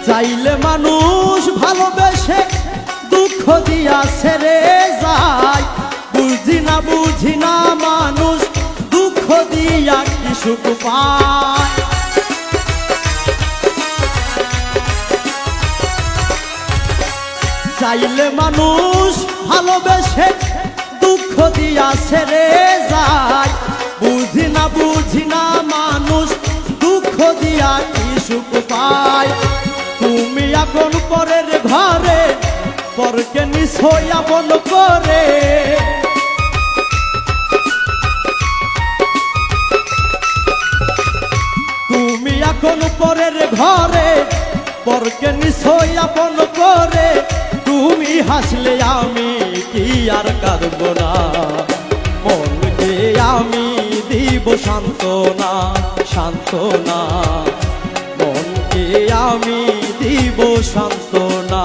চাইলে মানুষ ভালোবেসে দুঃখ দিয়া ছেড়ে যায়, বুঝি না মানুষ দুঃখ দিয়া কি সুখ পায়। চাইলে মানুষ ভালোবেসে দুঃখ দিয়া ছেড়ে যায়, বুঝি না মানুষ দুঃখ দিয়া কি সুখ পায়। তুমি এখন পরের ঘরে পরকে নিশ্চয় আপন করে, তুমি এখন পরের ঘরে পরকে নিশ্চয় আপন করে। তুমি হাসলে আমি কি আর কাঁদব না, মনকে আমি দিব সান্ত্বনা সান্ত্বনা, মনকে আমি দিব সান্ত্বনা।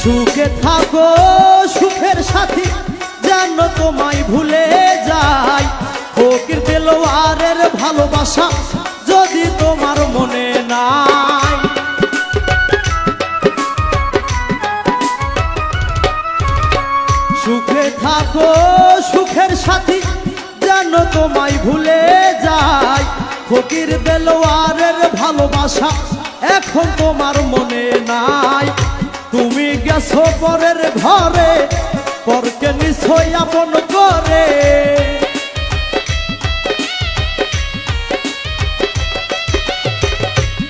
সুখে থাকো সুখের সাথী যেন তোমায় ভুলে যায়, ফকির দেলোয়ারের ভালোবাসা যদি তোমার মনে নাই। সুখে থাকো সুখের সাথী যেন তোমায় ভুলে যায়, ফকির দেলোয়ারের ভালোবাসা এখন তোমার মনে নাই। তুমি গেছো পরের ঘরে পরকে নিশ্চয় আপন করে,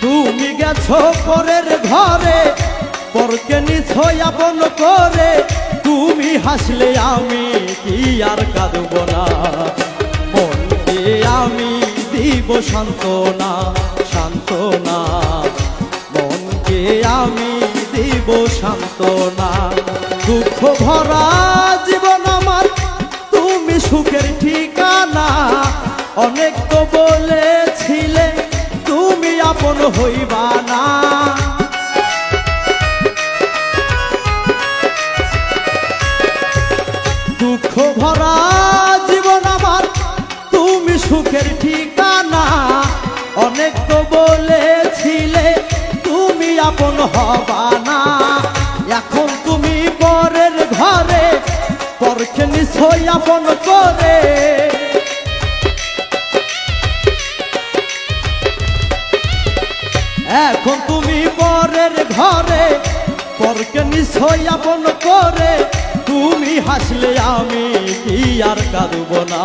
তুমি গেছো পরের ঘরে পরকে নিশ্চয় আপন করে। তুমি হাসলে আমি কি আর কাঁদব না, মনকে আমি দিব সান্ত্বনা সান্ত্বনা, মনকে আমি দিব সান্ত্বনা। দুঃখ ভরা জীবন আমার তুমি সুখের ঠিকানা, অনেক তো বলেছিলে তুমি আপন হইবা না। দুঃখ ভরা জীবন আমার তুমি সুখের ঠিকানা, অনেক তো বলেছিলে তুমি আপন হবা না। এখন তুমি পরের ঘরে পরকে নিশ্চয় আপন করে, এখন তুমি পরের ঘরে পরকে নিশ্চয় আপন করে। তুমি হাসলে আমি কি আর কাঁদব না,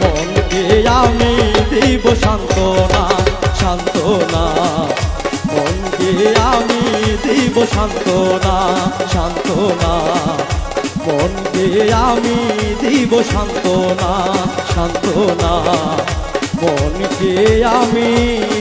মনকে আমি দিব সান্ত্বনা সান্ত্বনা, মনকে আমি দিব সান্ত্বনা সান্ত্বনা, মনকে আমি দিব সান্ত্বনা সান্ত্বনা, মনকে আমি